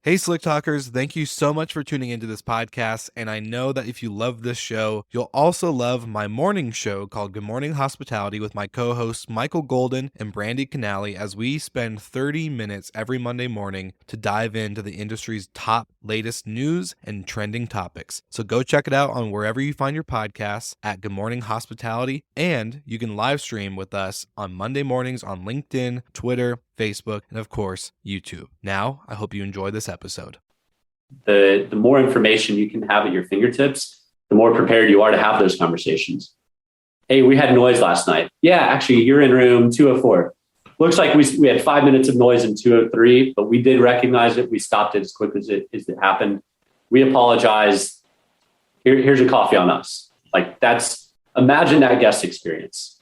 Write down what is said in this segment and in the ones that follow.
Hey, Slick Talkers, thank you so much for tuning into this podcast. And I know that if you love this show, you'll also love my morning show called Good Morning Hospitality with my co-hosts Michael Goldin and Brandy Canali, as we spend 30 minutes every Monday morning to dive into the industry's top latest news and trending topics. So go check it out on wherever you find your podcasts at Good Morning Hospitality. And you can live stream with us on Monday mornings on LinkedIn, Twitter, Facebook, and of course, YouTube. Now, I hope you enjoy this episode. The more information you can have at your fingertips, the more prepared you are to have those conversations. Hey, we had noise last night. Yeah, actually, you're in room 204. Looks like we had 5 minutes of noise in 203, but we did recognize it. We stopped it as quick as it happened. We apologize. Here's a coffee on us. Imagine that guest experience.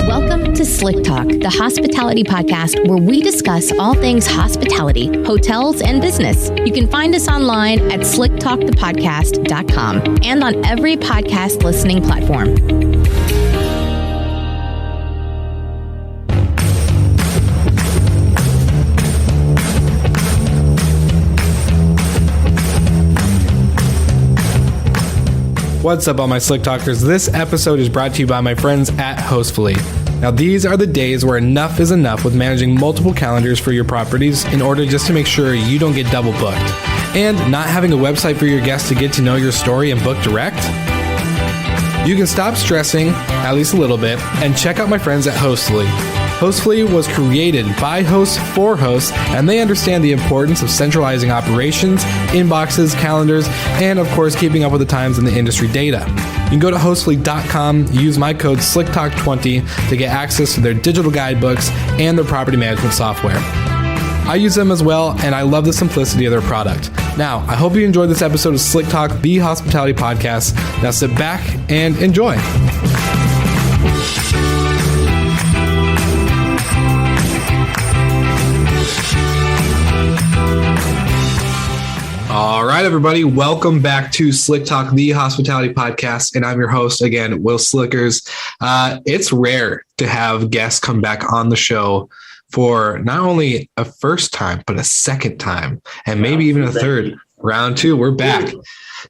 Welcome to Slick Talk, the hospitality podcast where we discuss all things hospitality, hotels, and business. You can find us online at slicktalkthepodcast.com and on every podcast listening platform. What's up, all my Slick Talkers? This episode is brought to you by my friends at Hostfully. Now, these are the days where enough is enough with managing multiple calendars for your properties in order just to make sure you don't get double booked. And not having a website for your guests to get to know your story and book direct? You can stop stressing, at least a little bit, and check out my friends at Hostfully. Hostfully was created by hosts for hosts, and they understand the importance of centralizing operations, inboxes, calendars, and of course, keeping up with the times and the industry data. You can go to hostfully.com, use my code SlickTalk20 to get access to their digital guidebooks and their property management software. I use them as well, and I love the simplicity of their product. Now, I hope you enjoyed this episode of Slick Talk, the hospitality podcast. Now sit back and enjoy. All right, everybody, welcome back to Slick Talk, the hospitality podcast, and I'm your host again, Will Slickers. It's rare to have guests come back on the show for not only a first time, but a second time, and maybe even a third. Round two, we're back.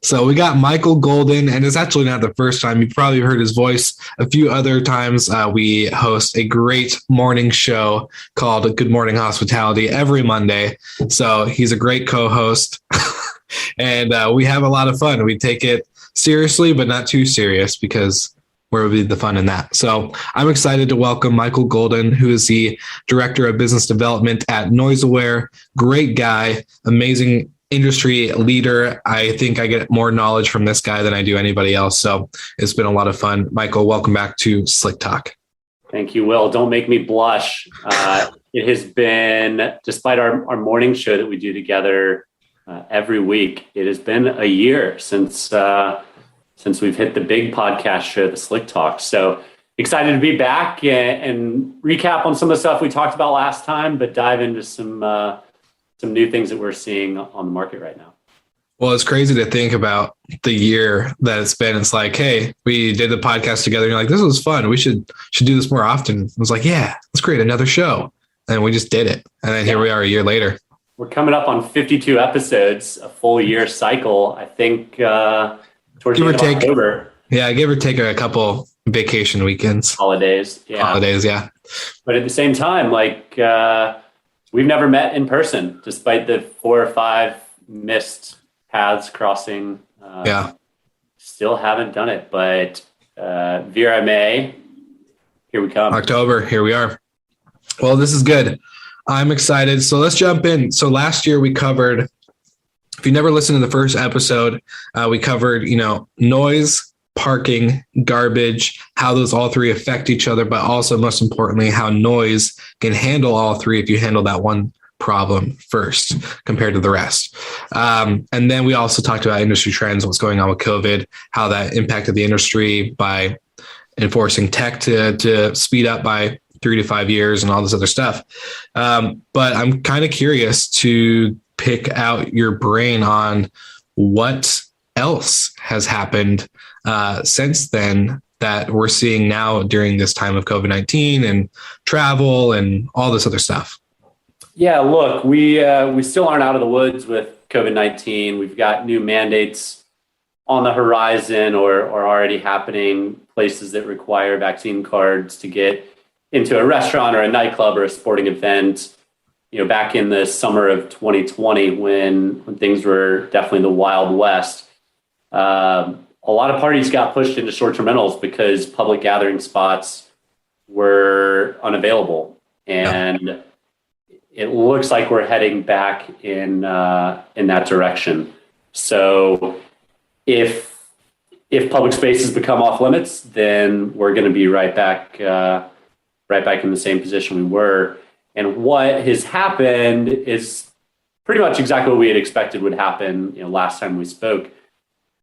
So we got Michael Goldin, and it's actually not the first time. You probably heard his voice a few other times. We host a great morning show called Good Morning Hospitality every Monday. So he's a great co-host, and we have a lot of fun. We take it seriously, but not too serious, because where would be the fun in that? So I'm excited to welcome Michael Goldin, who is the Director of Business Development at NoiseAware. Great guy, amazing industry leader. I think I get more knowledge from this guy than I do anybody else. So it's been a lot of fun. Michael, welcome back to Slick Talk. Thank you, Will. Don't make me blush. It has been, despite our morning show that we do together every week, it has been a year since we've hit the big podcast show, the Slick Talk. So excited to be back and recap on some of the stuff we talked about last time, but dive into some new things that we're seeing on the market right now. Well, it's crazy to think about the year that it's been. It's like, hey, we did the podcast together. And you're like, this was fun. We should do this more often. I was like, yeah, let's create another show. And we just did it. And then here we are a year later. We're coming up on 52 episodes, a full year cycle. I think towards the end of October. Yeah, give or take a couple vacation weekends. Holidays, yeah. But at the same time, we've never met in person, despite the 4 or 5 missed paths crossing. Still haven't done it, but Vera May, here we come. October, here we are. Well, this is good. I'm excited. So let's jump in. So last year we covered, if you never listened to the first episode, we covered, noise, parking, garbage, how those all three affect each other, but also most importantly, how noise can handle all three if you handle that one problem first compared to the rest. And then we also talked about industry trends, what's going on with COVID, how that impacted the industry by enforcing tech to speed up by 3 to 5 years and all this other stuff. But I'm kind of curious to pick out your brain on what else has happened since then that we're seeing now during this time of COVID-19 and travel and all this other stuff. Yeah, look, we still aren't out of the woods with COVID-19. We've got new mandates on the horizon or already happening, places that require vaccine cards to get into a restaurant or a nightclub or a sporting event. Back in the summer of 2020, when things were definitely the Wild West, a lot of parties got pushed into short-term rentals because public gathering spots were unavailable. And it looks like we're heading back in that direction. So if public spaces become off limits, then we're going to be right back in the same position we were. And what has happened is pretty much exactly what we had expected would happen, last time we spoke.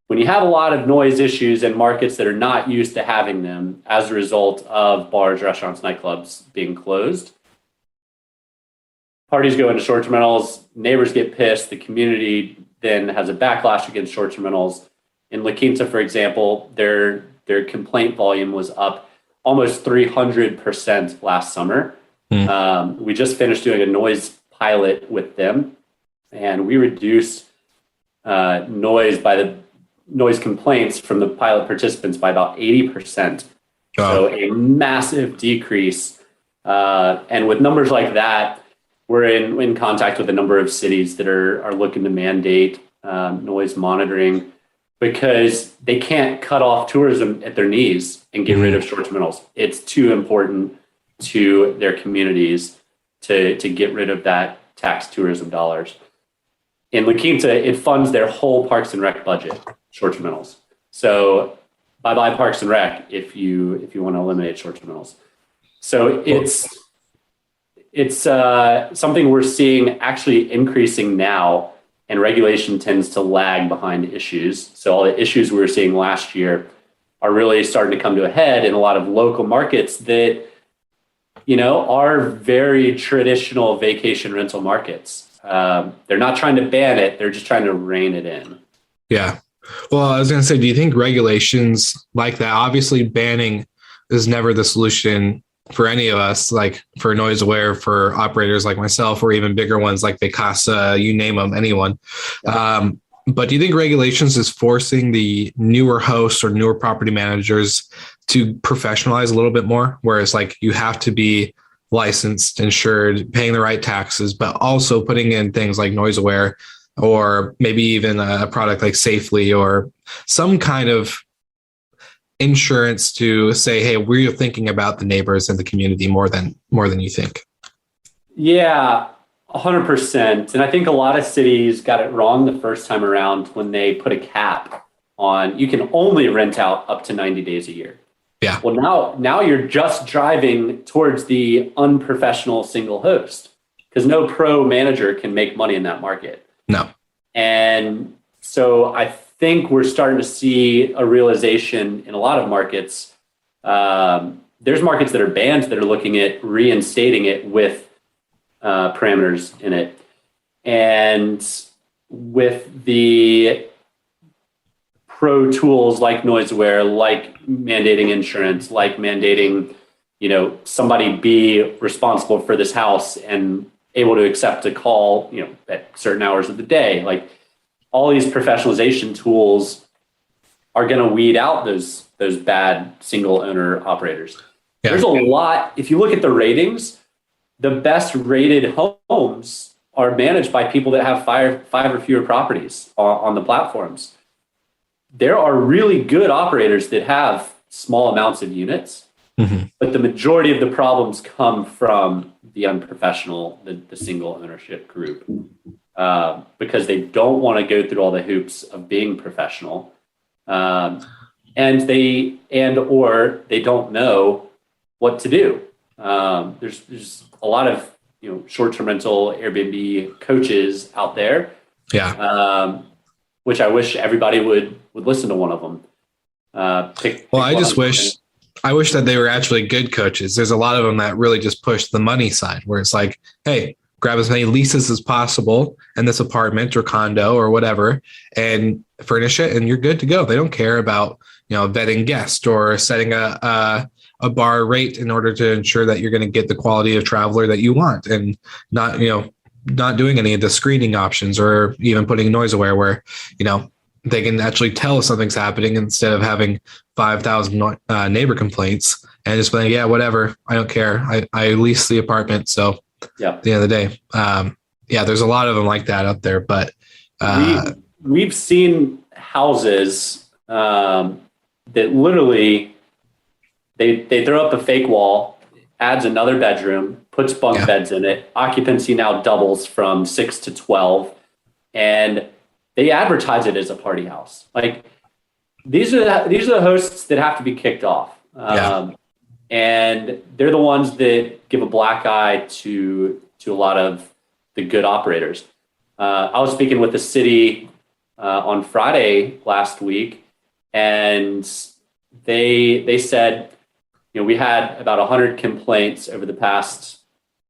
When you have a lot of noise issues in markets that are not used to having them as a result of bars, restaurants, nightclubs being closed, parties go into short-term rentals, neighbors get pissed, the community then has a backlash against short-term rentals. In La Quinta, for example, their complaint volume was up almost 300% last summer. We just finished doing a noise pilot with them, and we reduced noise complaints from the pilot participants by about 80%. So a massive decrease. And with numbers like that, we're in contact with a number of cities that are looking to mandate noise monitoring because they can't cut off tourism at their knees and get rid of short-term rentals. It's too important to their communities to get rid of that tax tourism dollars. In La Quinta, it funds their whole Parks and Rec budget, short-term rentals. So bye-bye Parks and Rec if you want to eliminate short-term rentals. So it's something we're seeing actually increasing now, and regulation tends to lag behind issues. So all the issues we were seeing last year are really starting to come to a head in a lot of local markets that are very traditional vacation rental markets. They're not trying to ban it. They're just trying to rein it in. Yeah. Well, I was going to say, do you think regulations like that, obviously banning is never the solution for any of us, like for NoiseAware, for operators like myself, or even bigger ones like Vacasa, you name them, anyone. But do you think regulations is forcing the newer hosts or newer property managers to professionalize a little bit more? Whereas like you have to be licensed, insured, paying the right taxes, but also putting in things like NoiseAware, or maybe even a product like Safely, or some kind of insurance to say, hey, we're thinking about the neighbors and the community more than you think. Yeah, 100%. And I think a lot of cities got it wrong the first time around when they put a cap on you can only rent out up to 90 days a year. Yeah. Well, now you're just driving towards the unprofessional single host because no pro manager can make money in that market. No. And so I think we're starting to see a realization in a lot of markets. There's markets that are banned that are looking at reinstating it with parameters in it. And with the pro tools like NoiseAware, like mandating insurance, like mandating, somebody be responsible for this house and able to accept a call, at certain hours of the day, like all these professionalization tools are going to weed out those bad single owner operators. Yeah. There's a lot. If you look at the ratings, the best rated homes are managed by people that have five or fewer properties on the platforms. There are really good operators that have small amounts of units, but the majority of the problems come from the unprofessional, the single ownership group, because they don't want to go through all the hoops of being professional, or they don't know what to do. There's a lot of short-term rental Airbnb coaches out there. Yeah. Which I wish everybody would listen to one of them. I wish that they were actually good coaches. There's a lot of them that really just push the money side, where it's like, hey, grab as many leases as possible in this apartment or condo or whatever, and furnish it, and you're good to go. They don't care about vetting guests or setting a a bar rate in order to ensure that you're going to get the quality of traveler that you want, and not, not doing any of the screening options, or even putting NoiseAware where, they can actually tell if something's happening instead of having 5,000 neighbor complaints and just being, yeah, whatever, I don't care. I lease the apartment. So at the end of the day, there's a lot of them like that out there, but we've seen houses that literally they throw up a fake wall, adds another bedroom, puts bunk beds in it. Occupancy now doubles from 6 to 12, and they advertise it as a party house. Like, these are the hosts that have to be kicked off, and they're the ones that give a black eye to a lot of the good operators. I was speaking with the city on Friday last week, and they said, we had about 100 complaints over the past,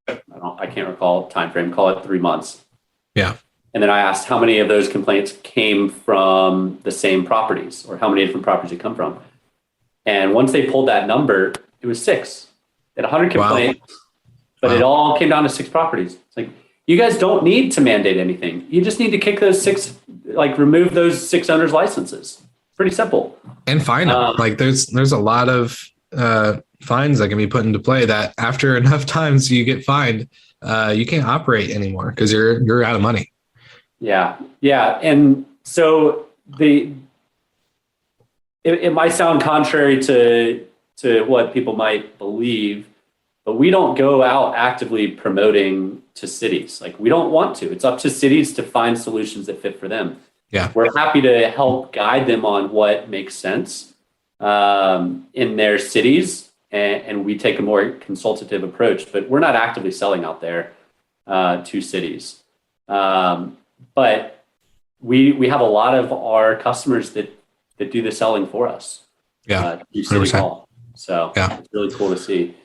I can't recall time frame, call it 3 months. Yeah. And then I asked how many of those complaints came from the same properties, or how many different properties they come from. And once they pulled that number, it was 6. They had 100 complaints, but it all came down to 6 properties. It's like, you guys don't need to mandate anything. You just need to kick those 6, remove those 6 owners' licenses. Pretty simple. And fine them. There's a lot of fines that can be put into play that after enough times you get fined, you can't operate anymore because you're out of money. Yeah. And so it might sound contrary to what people might believe, but we don't go out actively promoting to cities. We don't want to. It's up to cities to find solutions that fit for them. Yeah. We're happy to help guide them on what makes sense in their cities, and we take a more consultative approach, but we're not actively selling out there to cities. But we have a lot of our customers that do the selling for us. Yeah. To City 100%. Hall. So it's really cool to see.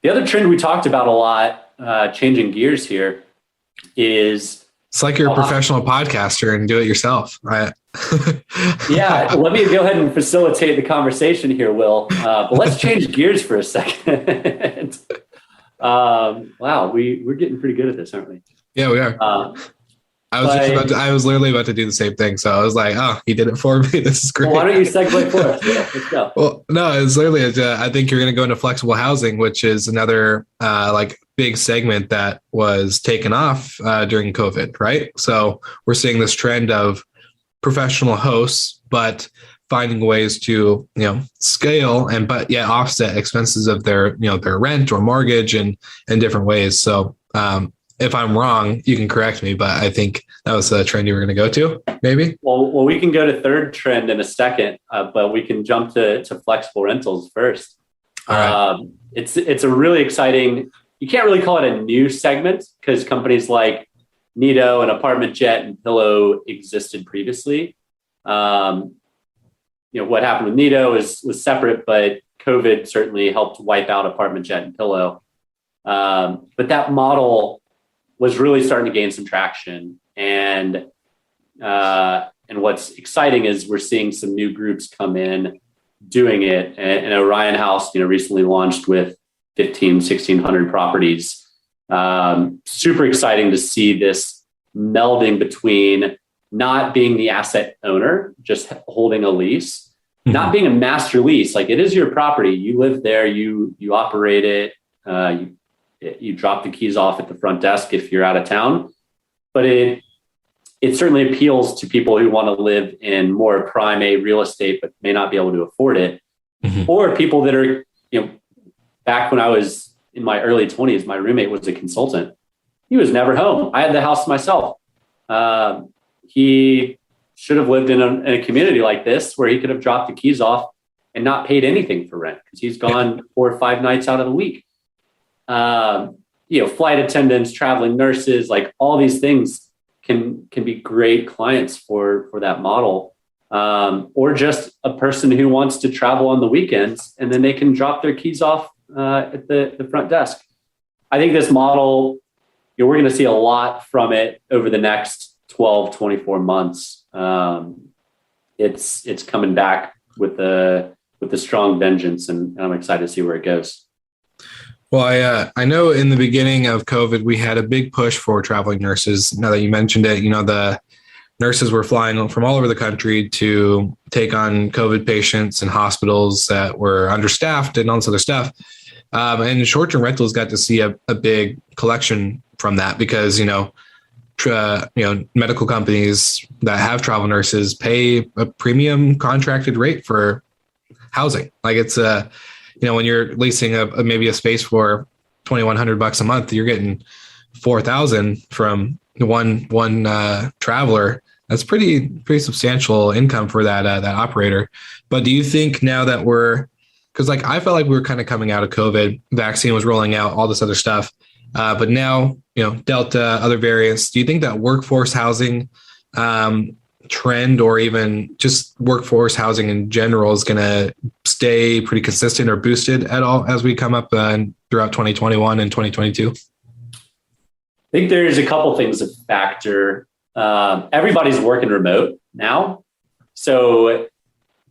The other trend we talked about a lot, changing gears here, is it's like you're a professional podcaster and do it yourself, right? Yeah. Let me go ahead and facilitate the conversation here, Will. But let's change gears for a second. Wow, we're getting pretty good at this, aren't we? Yeah, we are. I was literally about to do the same thing. So I was like, oh, he did it for me. This is great. Well, why don't you segue for us? Yeah, let's go. Well, no, it's literally, I think you're going to go into flexible housing, which is another big segment that was taken off during COVID, right? So we're seeing this trend of professional hosts, but finding ways to, scale but yet offset expenses of their rent or mortgage and different ways. So, if I'm wrong, you can correct me, but I think that was the trend you were going to go to, maybe. Well, we can go to third trend in a second, but we can jump to flexible rentals first. All right. It's a really exciting. You can't really call it a new segment because companies like Nido and Apartment Jet and Pillow existed previously. What happened with Nido was separate, but COVID certainly helped wipe out Apartment Jet and Pillow. But that model was really starting to gain some traction. And what's exciting is we're seeing some new groups come in doing it. And Orion House, recently launched with 1,600 properties. Super exciting to see this melding between not being the asset owner, just holding a lease, not being a master lease. Like, it is your property. You live there, you operate it, you drop the keys off at the front desk if you're out of town, but it certainly appeals to people who want to live in more prime A real estate, but may not be able to afford it. Or people that are, back when I was in my early 20s, my roommate was a consultant. He was never home. I had the house myself. He should have lived in a community like this where he could have dropped the keys off and not paid anything for rent because he's gone 4 or 5 nights out of the week. Flight attendants, traveling nurses, like all these things can be great clients for that model. Or just a person who wants to travel on the weekends and then they can drop their keys off at the front desk. I think this model, we're going to see a lot from it over the next 12, 24 months. It's coming back with a a strong vengeance, and I'm excited to see where it goes. Well, I know in the beginning of COVID, we had a big push for traveling nurses. Now that you mentioned it, the nurses were flying from all over the country to take on COVID patients in hospitals that were understaffed and all this other stuff. And short-term rentals got to see a big collection from that because, medical companies that have travel nurses pay a premium contracted rate for housing. Like it's when you're leasing maybe a space for $2,100 a month, you're getting $4,000 from one traveler. That's pretty substantial income for that operator. But do you think now that because I felt like we were kind of coming out of COVID, vaccine was rolling out, all this other stuff. But now, Delta, other variants, do you think that workforce housing trend, or even just workforce housing in general, is going to stay pretty consistent or boosted at all as we come up throughout 2021 and 2022? I think there's a couple things that factor. Everybody's working remote now.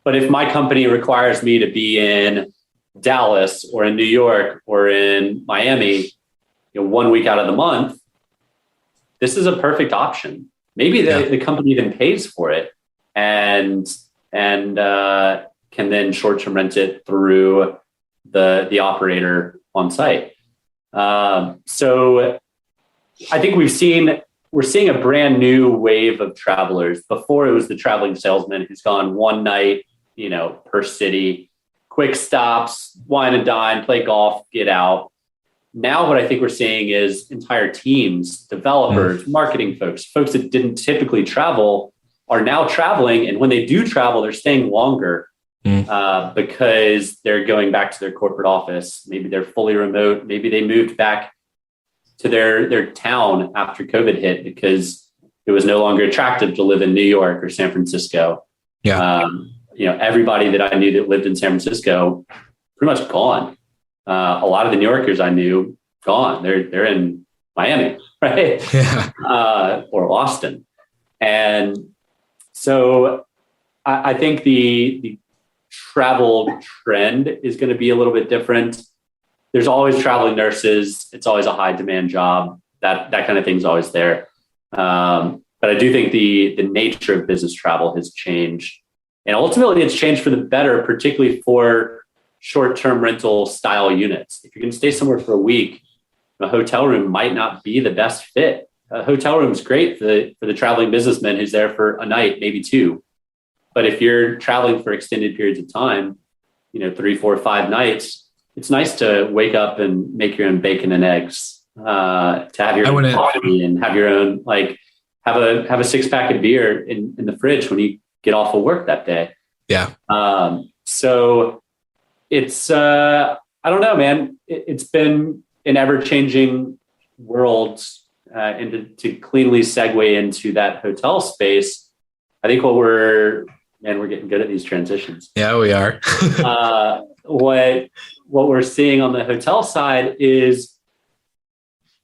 But if my company requires me to be in Dallas or in New York or in Miami, 1 week out of the month, this is a perfect option. Maybe the company even pays for it and can then short-term rent it through the operator on site. So I think we're seeing a brand new wave of travelers. Before, it was the traveling salesman who's gone one night, per city, quick stops, wine and dine, play golf, get out. Now what I think we're seeing is entire teams, developers, marketing folks that didn't typically travel are now traveling. And when they do travel, they're staying longer because they're going back to their corporate office. Maybe they're fully remote. Maybe they moved back to their town after COVID hit because it was no longer attractive to live in New York or San Francisco. Yeah. Everybody that I knew that lived in San Francisco, pretty much gone. A lot of the New Yorkers I knew, gone. They're in Miami, right? Yeah. Or Austin. And so I think the travel trend is going to be a little bit different. There's always traveling nurses. It's always a high demand job. That kind of thing's always there. But I do think the nature of business travel has changed. And ultimately it's changed for the better, particularly for short-term rental style units. If you're going to stay somewhere for a week, a hotel room might not be the best fit. A hotel room is great for the traveling businessman who's there for a night, maybe two. But if you're traveling for extended periods of time, 3, 4, 5 nights, it's nice to wake up and make your own bacon and eggs, to have your own coffee and have your own, have a 6-pack of beer in the fridge when you get off of work that day. Yeah. So it's, I don't know, man, it's been an ever-changing world, and to cleanly segue into that hotel space, I think we're getting good at these transitions. Yeah, we are. What we're seeing on the hotel side is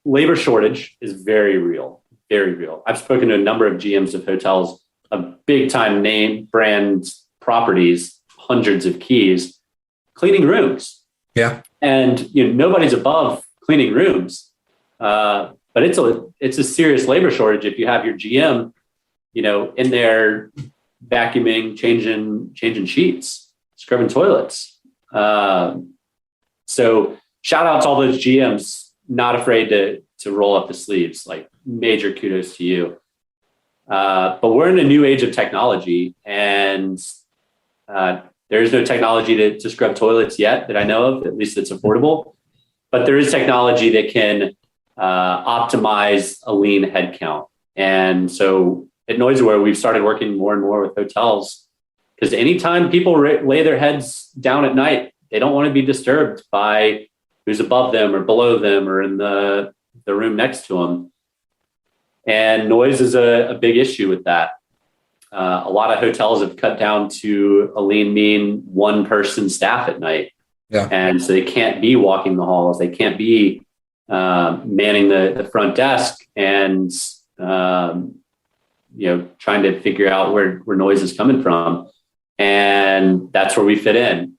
labor shortage is very real, very real. I've spoken to a number of GMs of hotels, of big time name brand properties, hundreds of keys, cleaning rooms. Yeah. And nobody's above cleaning rooms. But it's a serious labor shortage if you have your GM, in there vacuuming, changing sheets, scrubbing toilets. So shout out to all those GMs, not afraid to roll up the sleeves, major kudos to you. But we're in a new age of technology, and there is no technology to scrub toilets yet that I know of, at least it's affordable. But there is technology that can optimize a lean headcount. And so at NoiseAware, we've started working more and more with hotels, because anytime people lay their heads down at night, they don't want to be disturbed by who's above them or below them or in the room next to them. And noise is a big issue with that. A lot of hotels have cut down to a lean, mean one-person staff at night. Yeah. And so they can't be walking the halls. They can't be manning the front desk and trying to figure out where noise is coming from. And that's where we fit in.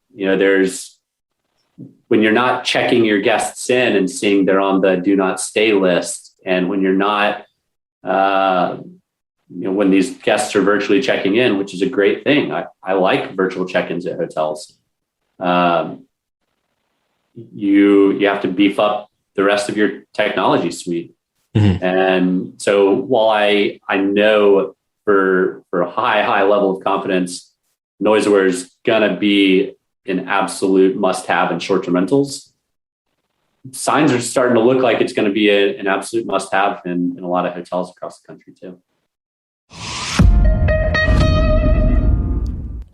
When you're not checking your guests in and seeing they're on the do not stay list, and when you're not, when these guests are virtually checking in, which is a great thing. I like virtual check-ins at hotels. You have to beef up the rest of your technology suite. Mm-hmm. And so while I know for a high level of confidence, NoiseAware is going to be an absolute must-have in short-term rentals, signs are starting to look like it's going to be an absolute must-have in a lot of hotels across the country too.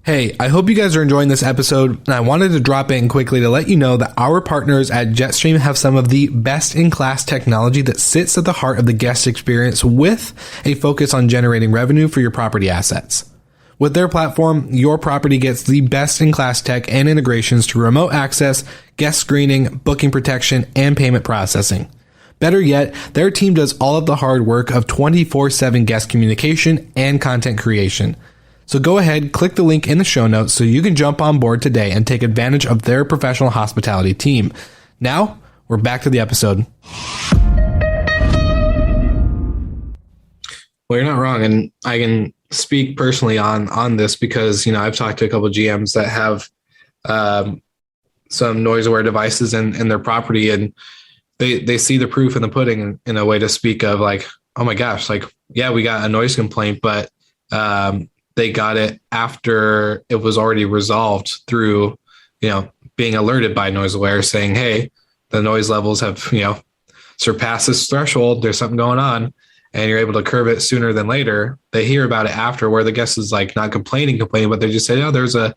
Hey, I hope you guys are enjoying this episode, and I wanted to drop in quickly to let you know that our partners at Jetstream have some of the best-in-class technology that sits at the heart of the guest experience with a focus on generating revenue for your property assets. With their platform, your property gets the best-in-class tech and integrations to remote access, guest screening, booking protection, and payment processing. Better yet, their team does all of the hard work of 24/7 guest communication and content creation. So go ahead, click the link in the show notes so you can jump on board today and take advantage of their professional hospitality team. Now, we're back to the episode. Well, you're not wrong, and I can speak personally on this because, I've talked to a couple of GMs that have some NoiseAware devices in their property, and they see the proof in the pudding in a way to speak of like, oh my gosh, like, yeah, we got a noise complaint, but they got it after it was already resolved through, being alerted by NoiseAware saying, hey, the noise levels have, surpassed this threshold. There's something going on. And you're able to curb it sooner than later. They hear about it after, where the guest is like not complaining, but they just say, oh, there's a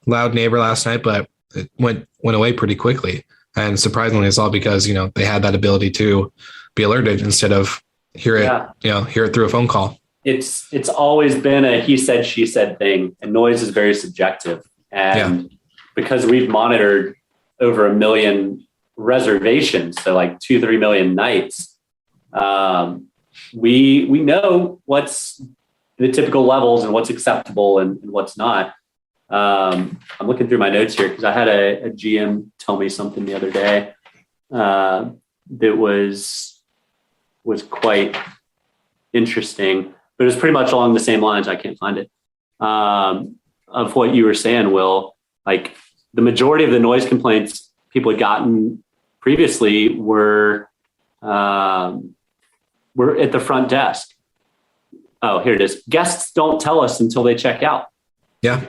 loud neighbor last night, but it went away pretty quickly. And surprisingly, it's all because, they had that ability to be alerted instead of hear it through a phone call. It's always been a he said, she said thing, and noise is very subjective. And because we've monitored over 1 million reservations, so like 2-3 million nights, we know what's the typical levels and what's acceptable and what's not. I'm looking through my notes here because I had a GM tell me something the other day that was quite interesting, but it was pretty much along the same lines. I can't find it, of what you were saying, Will. Like the majority of the noise complaints people had gotten previously were at the front desk. Oh, here it is. Guests don't tell us until they check out. Yeah.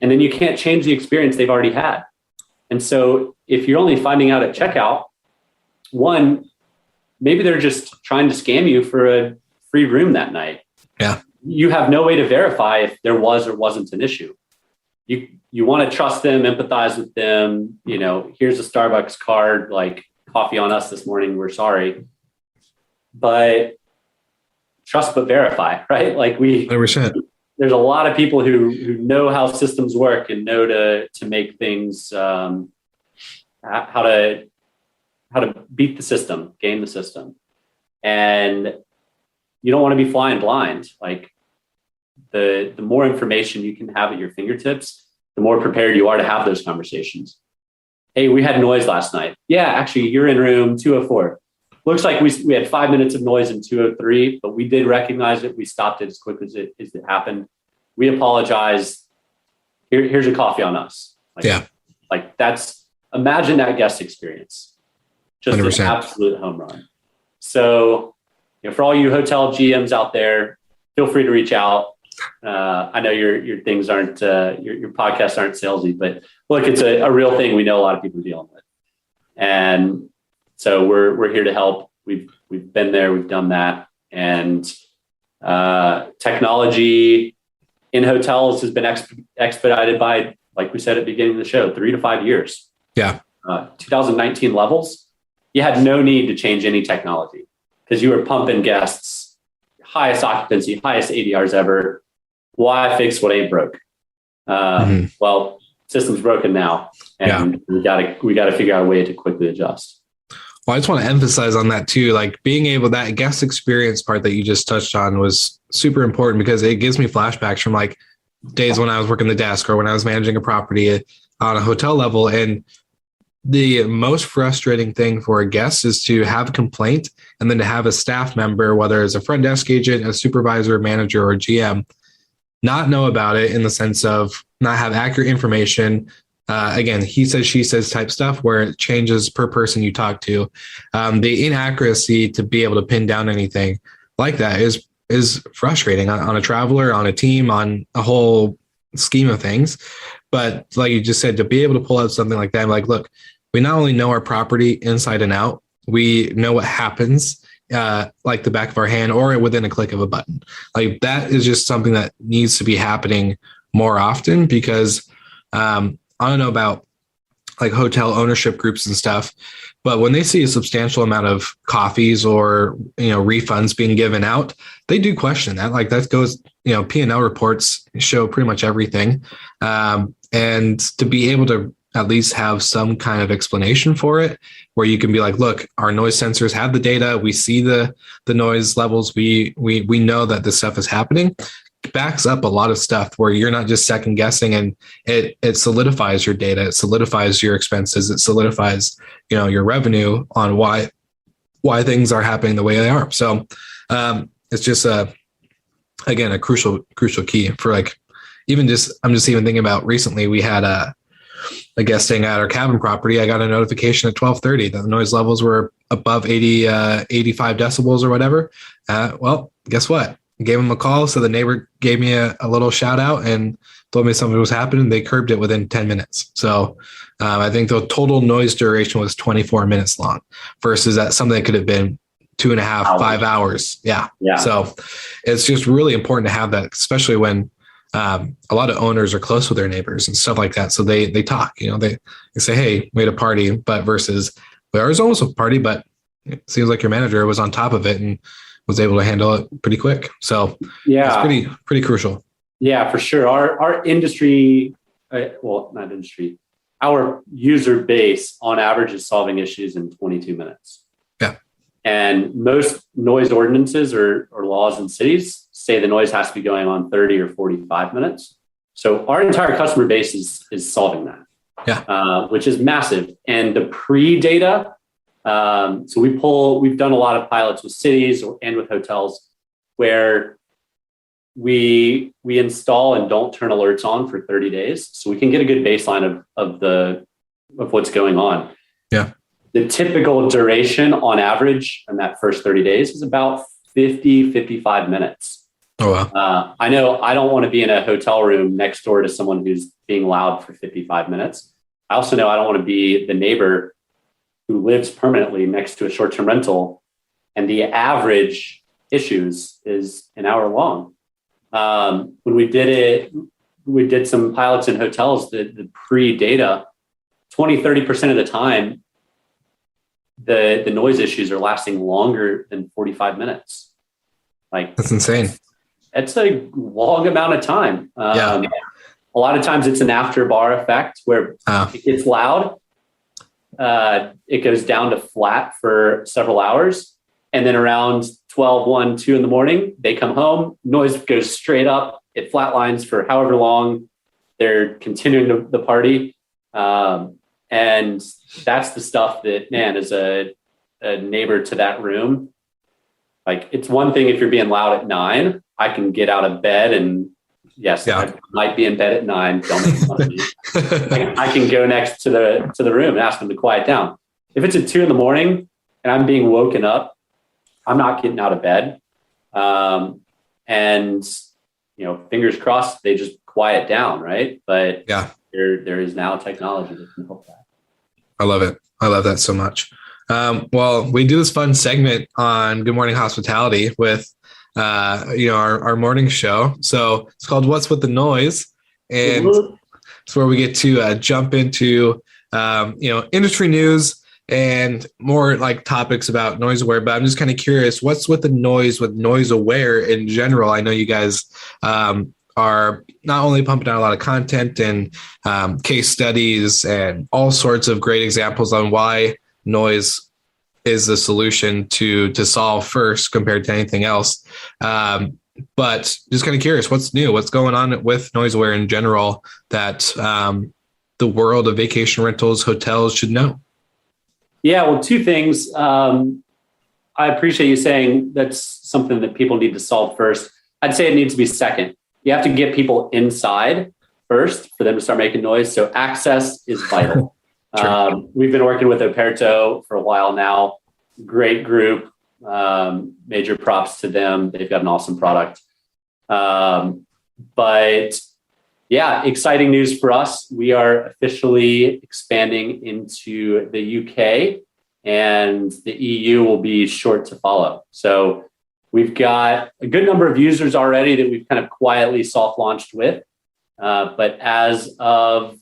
And then you can't change the experience they've already had. And so if you're only finding out at checkout, one, maybe they're just trying to scam you for a free room that night. Yeah. You have no way to verify if there was or wasn't an issue. You want to trust them, empathize with them. Here's a Starbucks card, like coffee on us this morning. We're sorry. But trust but verify, right? Like 100%. There's a lot of people who know how systems work and know to make things, how to beat the system, game the system. And you don't want to be flying blind. Like the more information you can have at your fingertips, the more prepared you are to have those conversations. Hey, we had noise last night. Yeah, actually, you're in room 204. Looks like we had 5 minutes of noise in 203, but we did recognize it. We stopped it as quick as it happened. We apologize. Here's a coffee on us. Imagine that guest experience. Just 100%. An absolute home run. So, for all you hotel GMs out there, feel free to reach out. I know your things aren't, your podcasts aren't salesy, but look, it's a real thing we know a lot of people are dealing with. And so we're here to help. We've been there, we've done that. And technology in hotels has been expedited by, like we said at the beginning of the show, 3 to 5 years. Yeah. 2019 levels, you had no need to change any technology because you were pumping guests, highest occupancy, highest ADRs ever. Why fix what ain't broke? Well, system's broken now, and we got to figure out a way to quickly adjust. Well, I just want to emphasize on that too. Like being able, that guest experience part that you just touched on was super important because it gives me flashbacks from like days when I was working the desk or when I was managing a property on a hotel level. And the most frustrating thing for a guest is to have a complaint and then to have a staff member, whether it's a front desk agent, a supervisor, manager, or GM, not know about it in the sense of not have accurate information. Again, he says, she says type stuff where it changes per person you talk to. The inaccuracy to be able to pin down anything like that is frustrating on a traveler, on a team, on a whole scheme of things. But like you just said, to be able to pull out something like that, I'm like, look, we not only know our property inside and out, we know what happens like the back of our hand or within a click of a button. Like that is just something that needs to be happening more often because I don't know about like hotel ownership groups and stuff, but when they see a substantial amount of coffees or, refunds being given out, they do question that. Like that goes, P&L reports show pretty much everything. And to be able to at least have some kind of explanation for it, where you can be like, look, our noise sensors have the data. We see the noise levels. We know that this stuff is happening. Backs up a lot of stuff where you're not just second guessing, and it solidifies your data. It solidifies your expenses. It solidifies, your revenue on why things are happening the way they are. So it's just again, a crucial key for like, I'm just even thinking about recently, we had a guest staying at our cabin property. I got a notification at 12:30 that the noise levels were above 85 decibels or whatever. Well, guess what? I gave him a call. So the neighbor gave me a little shout out and told me something was happening. They curbed it within 10 minutes. So I think the total noise duration was 24 minutes long versus that something that could have been 2.5, 5 hours. Yeah. So it's just really important to have that, especially when a lot of owners are close with their neighbors and stuff like that. So they talk, they say, hey, we had a party, but versus there was almost a party, but it seems like your manager was on top of it and was able to handle it pretty quick. So it's pretty crucial. Yeah, for sure. Our industry, not industry, our user base on average is solving issues in 22 minutes. Yeah. And most noise ordinances or laws in cities say the noise has to be going on 30 or 45 minutes. So our entire customer base is solving that, which is massive. And the pre-data, so we've done a lot of pilots with cities and with hotels where we install and don't turn alerts on for 30 days. So we can get a good baseline of what's going on. Yeah. The typical duration on average in that first 30 days is about 55 minutes. Oh, wow. I know I don't want to be in a hotel room next door to someone who's being loud for 55 minutes. I also know I don't want to be the neighbor who lives permanently next to a short-term rental, and the average issues is an hour long. When we did some pilots in hotels, the pre-data, 20-30% of the time, the noise issues are lasting longer than 45 minutes. Like that's insane. It's a long amount of time. A lot of times it's an after bar effect where it gets loud. It goes down to flat for several hours. And then around 12, 1, 2 in the morning, they come home, noise goes straight up. It flatlines for however long they're continuing the party. And that's the stuff that, man, as a neighbor to that room, like it's one thing if you're being loud at 9, I can get out of bed and I might be in bed at 9. Don't make fun of me. I can go next to the room and ask them to quiet down. If it's at 2 in the morning and I'm being woken up, I'm not getting out of bed. And fingers crossed, they just quiet down, right? But there is now technology that can help that. I love it. I love that so much. Well, we do this fun segment on Good Morning Hospitality with our morning show. So it's called What's with the Noise? And it's where we get to jump into industry news and more like topics about NoiseAware. But I'm just kind of curious, what's with the noise with NoiseAware in general? I know you guys are not only pumping out a lot of content and case studies and all sorts of great examples on why noise is the solution to solve first compared to anything else. But just kind of curious, what's new? What's going on with NoiseAware in general that the world of vacation rentals, hotels should know? Yeah, well, two things. I appreciate you saying that's something that people need to solve first. I'd say it needs to be second. You have to get people inside first for them to start making noise. So access is vital. Sure. We've been working with Operto for a while now. Great group. Major props to them. They've got an awesome product. But yeah, exciting news for us. We are officially expanding into the UK, and the EU will be short to follow. So we've got a good number of users already that we've kind of quietly soft launched with. But as of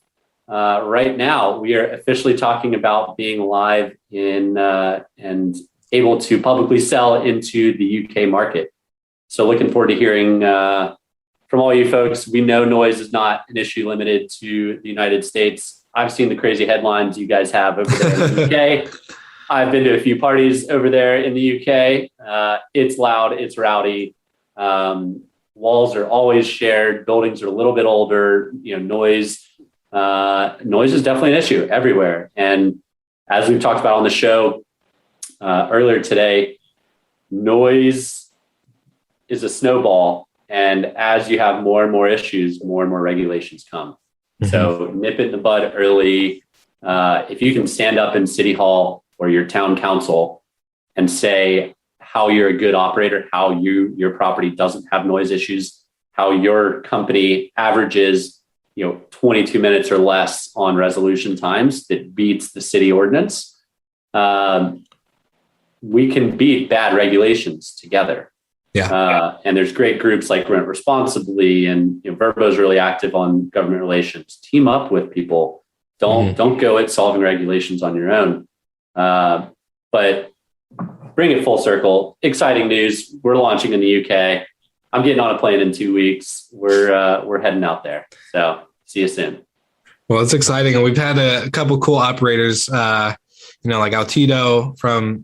right now, we are officially talking about being live in and able to publicly sell into the UK market. So looking forward to hearing from all you folks. We know noise is not an issue limited to the United States. I've seen the crazy headlines you guys have over there in the UK. I've been to a few parties over there in the UK. It's loud, it's rowdy. Walls are always shared. Buildings are a little bit older. Noise is definitely an issue everywhere. And as we've talked about on the show earlier today, noise is a snowball. And as you have more and more issues, more and more regulations come. Mm-hmm. So nip it in the bud early. If you can stand up in City Hall or your town council and say how you're a good operator, how your property doesn't have noise issues, how your company averages 22 minutes or less on resolution times that beats the city ordinance, we can beat bad regulations together. Yeah. And there's great groups like Rent Responsibly, and Verbo's really active on government relations. Team up with people. Don't go at solving regulations on your own. But bring it full circle. Exciting news. We're launching in the UK. I'm getting on a plane in 2 weeks. We're heading out there. So see you soon. Well, it's exciting. And we've had a couple cool operators, like Altito from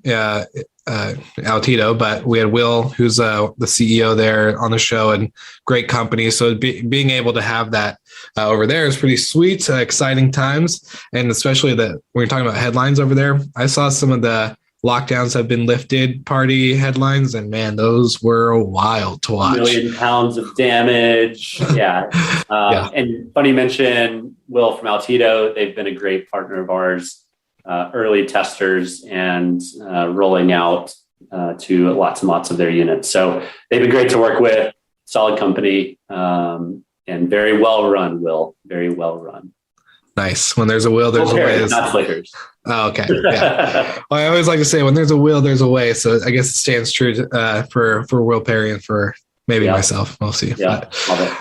Altito, but we had Will, who's the CEO there on the show, and great company. So being able to have that over there is pretty sweet, exciting times. And especially when you're talking about headlines over there, I saw some of the lockdowns have been lifted party headlines, and man, those were wild to watch. 1 million pounds of damage. Yeah. And funny mention Will from Altito. They've been a great partner of ours. Early testers and rolling out to lots and lots of their units. So they've been great to work with, solid company, and very well run, Will. Very well run. Nice. When there's a will, there's a way. Not Slickers. Oh, okay. Yeah. Well, I always like to say when there's a will, there's a way. So I guess it stands true for Will Perry and for maybe myself. We'll see. Yeah. Love it.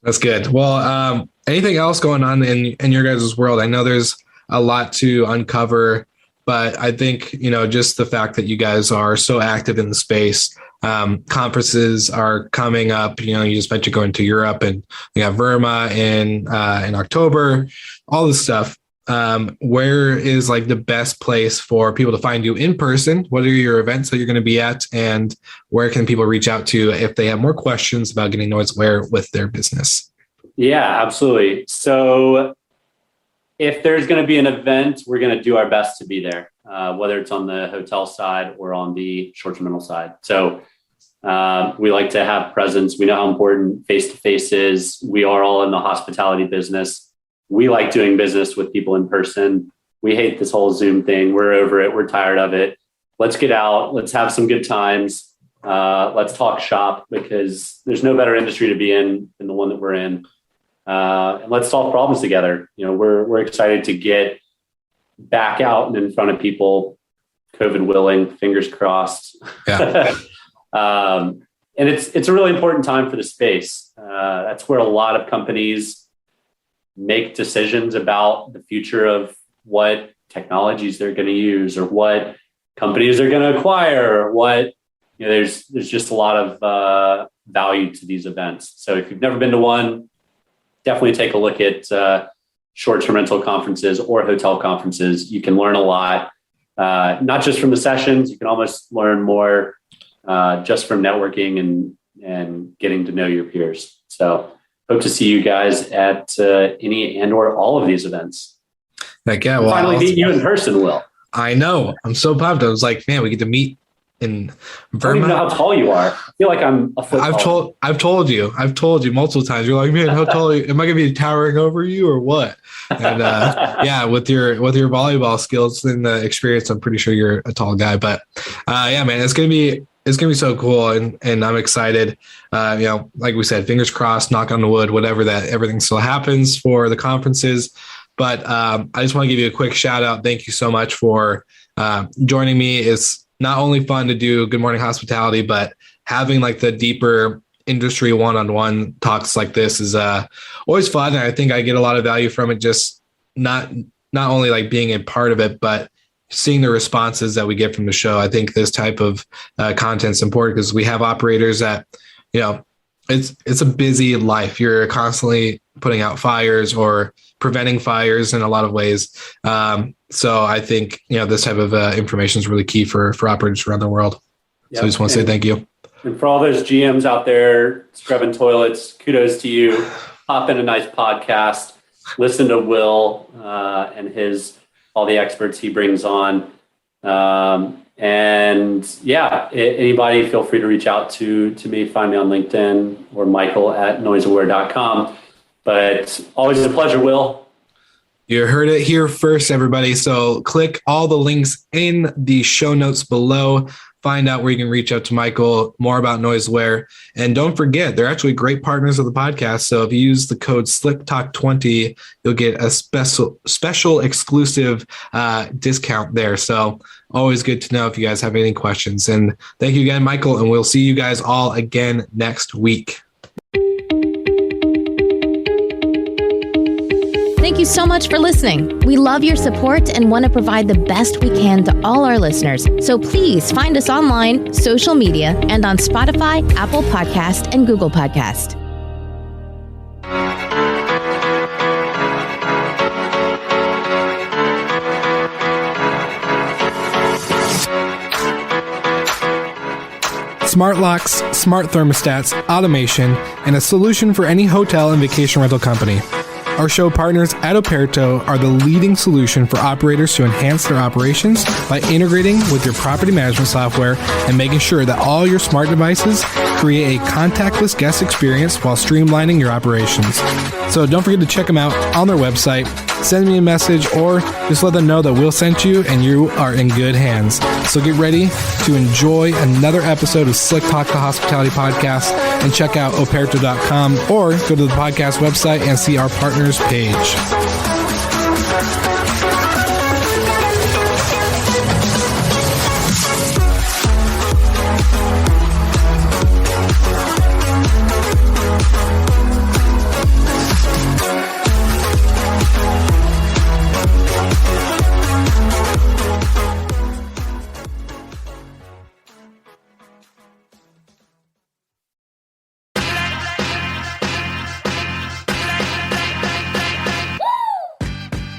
That's good. Well, anything else going on in your guys' world? I know there's a lot to uncover, but I think, just the fact that you guys are so active in the space, conferences are coming up, you just mentioned going to Europe, and we have Verma in October, all this stuff. Where is like the best place for people to find you in person? What are your events that you're going to be at, and where can people reach out to if they have more questions about getting NoiseAware with their business? Yeah, absolutely. So if there's going to be an event, we're going to do our best to be there, whether it's on the hotel side or on the short-term rental side. So we like to have presence. We know how important face-to-face is. We are all in the hospitality business. We like doing business with people in person. We hate this whole Zoom thing. We're over it. We're tired of it. Let's get out. Let's have some good times. Let's talk shop, because there's no better industry to be in than the one that we're in. And let's solve problems together. We're excited to get back out and in front of people, COVID willing, fingers crossed. Yeah. And it's a really important time for the space. That's where a lot of companies make decisions about the future of what technologies they're going to use, or what companies they're going to acquire, or what, there's just a lot of value to these events. So if you've never been to one, definitely take a look at short-term rental conferences or hotel conferences. You can learn a lot, not just from the sessions. You can almost learn more just from networking and and getting to know your peers. So hope to see you guys at any and or all of these events. Heck yeah. Well, finally meet you in person, Will. I know. I'm so pumped. I was like, man, we get to meet in Vermont. I don't even know how tall you are. I feel like I'm a foot tall. I've told you multiple times. You're like, man, how tall are you? Am I going to be towering over you or what? And yeah, with your volleyball skills and the experience, I'm pretty sure you're a tall guy. But yeah, man, it's gonna be so cool, and I'm excited. Like we said, fingers crossed, knock on the wood, whatever, that everything still happens for the conferences. But I just want to give you a quick shout out. Thank you so much for joining me. It's not only fun to do Good Morning Hospitality, but having like the deeper industry one-on-one talks like this is always fun. And I think I get a lot of value from it, just not only like being a part of it, but seeing the responses that we get from the show. I think this type of content is important because we have operators that, it's a busy life. You're constantly putting out fires or preventing fires in a lot of ways. So I think, this type of information is really key for operators around the world. Yep. So I just want to say thank you. And for all those GMs out there scrubbing toilets, kudos to you. Hop in a nice podcast, listen to Will and all the experts he brings on. And yeah, anybody feel free to reach out to me, find me on LinkedIn or Michael at NoiseAware.com. But always a pleasure, Will. You heard it here first, everybody. So click all the links in the show notes below. Find out where you can reach out to Michael, more about NoiseAware. And don't forget, they're actually great partners of the podcast. So if you use the code SlickTalk20, you'll get a special exclusive discount there. So always good to know if you guys have any questions. And thank you again, Michael. And we'll see you guys all again next week. Thank you so much for listening. We love your support and want to provide the best we can to all our listeners. So please find us online, social media, and on Spotify, Apple Podcast, and Google Podcast. Smart locks, smart thermostats, automation, and a solution for any hotel and vacation rental company. Our show partners at Operto are the leading solution for operators to enhance their operations by integrating with your property management software and making sure that all your smart devices create a contactless guest experience while streamlining your operations. So don't forget to check them out on their website. Send me a message or just let them know that Will sent you and you are in good hands. So get ready to enjoy another episode of Slick Talk the Hospitality Podcast and check out operto.com or go to the podcast website and see our partners page.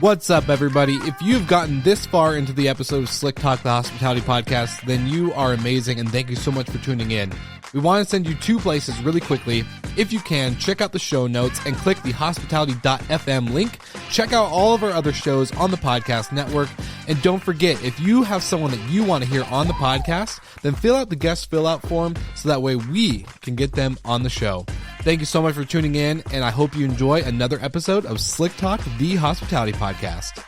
What's up, everybody? If you've gotten this far into the episode of Slick Talk, the Hospitality Podcast, then you are amazing, and thank you so much for tuning in. We want to send you two places really quickly. If you can, check out the show notes and click the hospitality.fm link. Check out all of our other shows on the podcast network. And don't forget, if you have someone that you want to hear on the podcast, then fill out the guest fill-out form so that way we can get them on the show. Thank you so much for tuning in, and I hope you enjoy another episode of Slick Talk, the Hospitality Podcast.